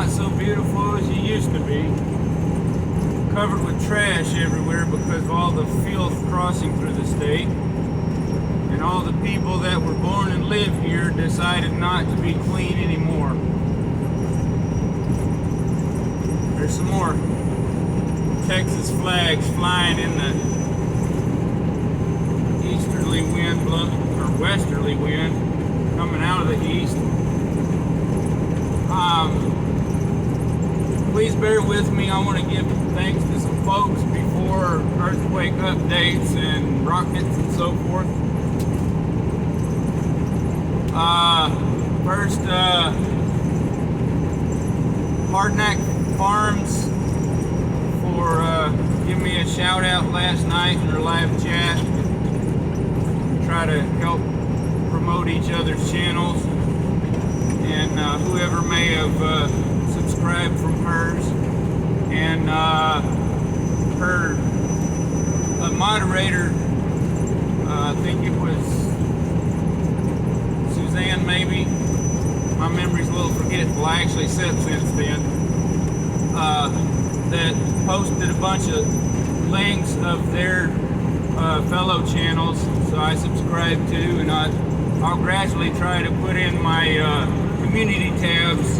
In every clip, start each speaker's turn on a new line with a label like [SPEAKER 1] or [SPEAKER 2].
[SPEAKER 1] not so beautiful as you used to be. Covered with trash everywhere because of all the filth crossing through the state. And all the people that were born and live here decided not to be clean anymore. There's some more Texas flags flying in the easterly wind, or westerly wind, coming out of the east. Please bear with me. I want to give thanks to some folks before earthquake updates and rockets and so forth. First, Hardnack Farms for giving me a shout out last night in their live chat. Try to help promote each other's channels, and whoever may have subscribed from hers, and her moderator, I think it was Suzanne, maybe. My memory's a little forgetful. I actually said since then. That posted a bunch of links of their fellow channels, so I subscribe to, and I'll gradually try to put in my community tabs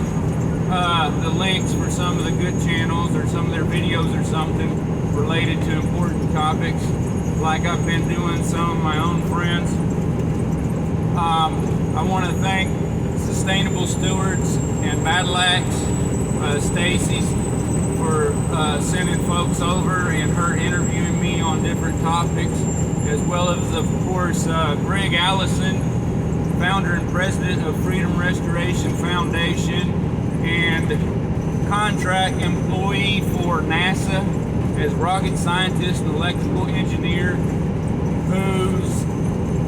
[SPEAKER 1] the links for some of the good channels or some of their videos or something related to important topics, like I've been doing some of my own friends. I want to thank Sustainable Stewards and Battle Axe, Stacy's, for sending folks over and her interviewing me on different topics, as well as, of course, Greg Allison, founder and president of Freedom Restoration Foundation and contract employee for NASA as rocket scientist and electrical engineer, whose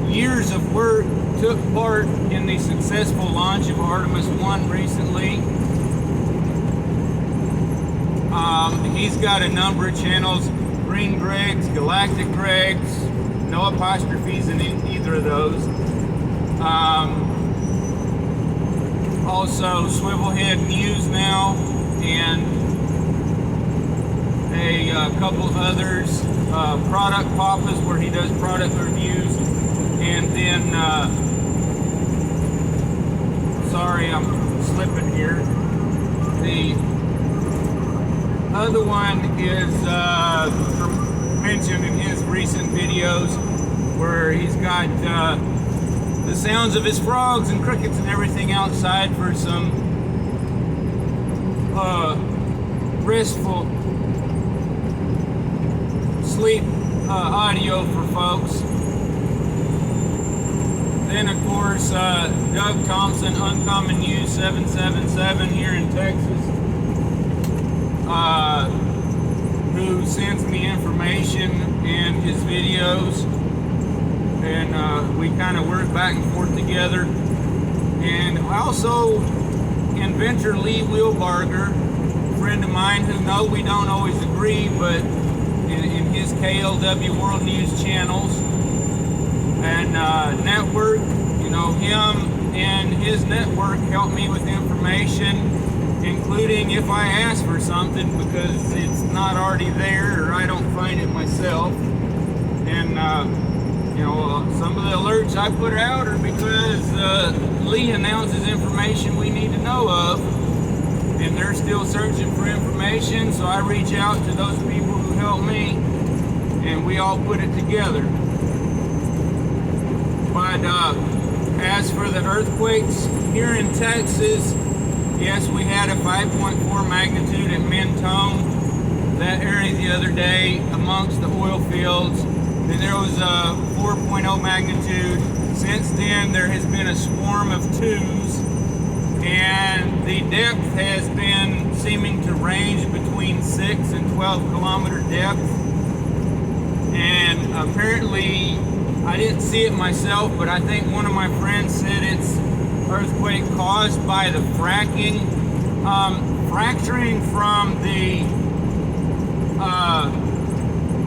[SPEAKER 1] years of work took part in the successful launch of Artemis 1 recently. He's got a number of channels: Green Greg's, Galactic Greg's, no apostrophes in either of those. Also Swivelhead News now, and a couple others. Product Papas, where he does product reviews, and then sorry, I'm slipping here. The other one is mentioned in his recent videos, where he's got the sounds of his frogs and crickets and everything outside for some restful sleep audio for folks. Then, of course, Doug Thompson, Uncommon News 777 here in Texas, who sends me information and his videos, and we kind of work back and forth together. And also Inventor Wheelbarger, a friend of mine who we don't always agree, but in his KLW World News channels and network, him and his network help me with information, including if I ask for something because it's not already there or I don't find it myself. And some of the alerts I put out are because Lee announces information we need to know of, and they're still searching for information, so I reach out to those people who help me, and we all put it together. But as for the earthquakes here in Texas, yes, we had a 5.4 magnitude at Mentone, that area the other day amongst the oil fields. Then there was a 4.0 magnitude. Since then, there has been a swarm of 2s, and the depth has been seeming to range between 6 and 12 kilometer depth. And apparently, I didn't see it myself, but I think one of my friends said it's earthquake caused by the fracking, fracturing from the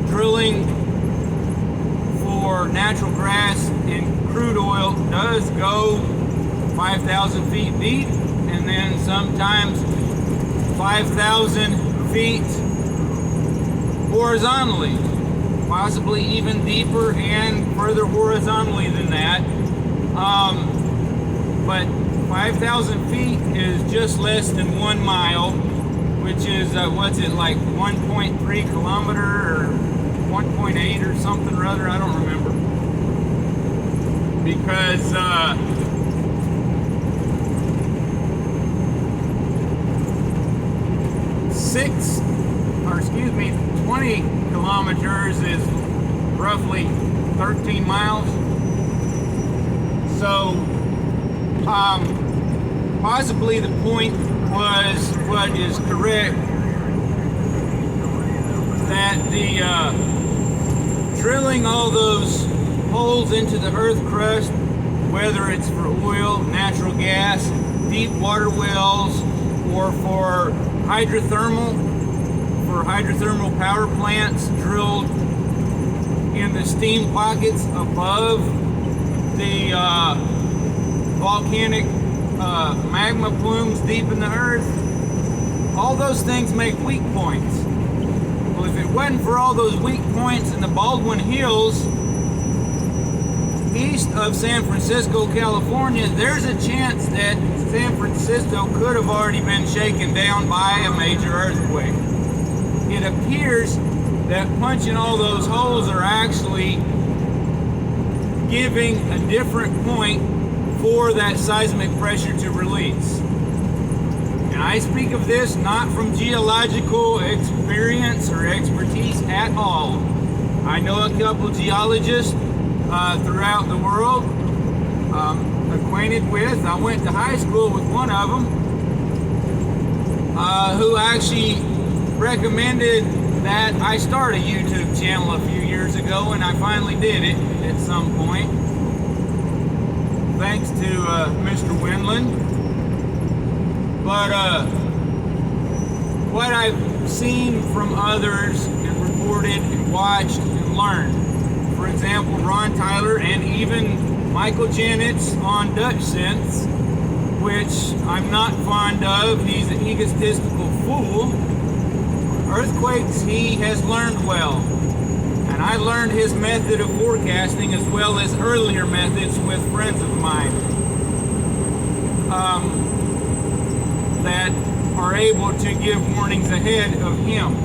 [SPEAKER 1] drilling for natural gas and crude oil does go 5,000 feet deep, and then sometimes 5,000 feet horizontally, possibly even deeper and further horizontally than that. But 5,000 feet is just less than 1 mile, which is, what's it, like 1.3 kilometer or 1.8 or something or other, I don't remember. Because, 20 kilometers is roughly 13 miles. So, possibly the point was what is correct, that the drilling all those holes into the earth crust, whether it's for oil, natural gas, deep water wells, or for hydrothermal power plants drilled in the steam pockets above the volcanic magma plumes deep in the earth, all those things make weak points. Well, if it wasn't for all those weak points in the Baldwin Hills east of San Francisco, California, there's a chance that San Francisco could have already been shaken down by a major earthquake. It appears that punching all those holes are actually giving a different point for that seismic pressure to release. And I speak of this not from geological experience or expertise at all. I know a couple geologists throughout the world, acquainted with. I went to high school with one of them, who actually recommended that I start a YouTube channel a few years ago, and I finally did it at some point, thanks to Mr. Wendland. But what I've seen from others and reported and watched and learned, for example, Ron Tyler and even Michael Janet's on Dutch Sense, which I'm not fond of. He's an egotistical fool. Earthquakes he has learned well. And I learned his method of forecasting as well as earlier methods with friends of mine that are able to give warnings ahead of him.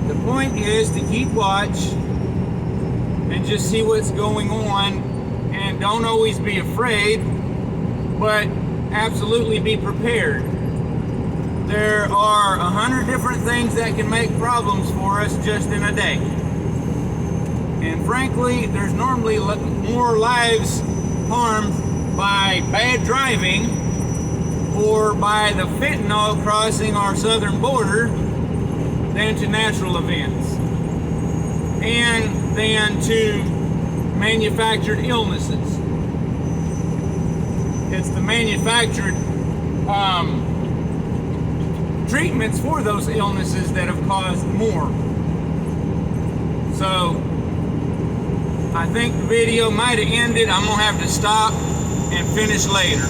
[SPEAKER 1] The point is to keep watch and just see what's going on, and don't always be afraid, but absolutely be prepared. There are 100 different things that can make problems for us just in a day. And frankly, there's normally more lives harmed by bad driving or by the fentanyl crossing our southern border than to natural events, and than to manufactured illnesses. It's the manufactured treatments for those illnesses that have caused more. So I think the video might have ended. I'm gonna have to stop and finish later.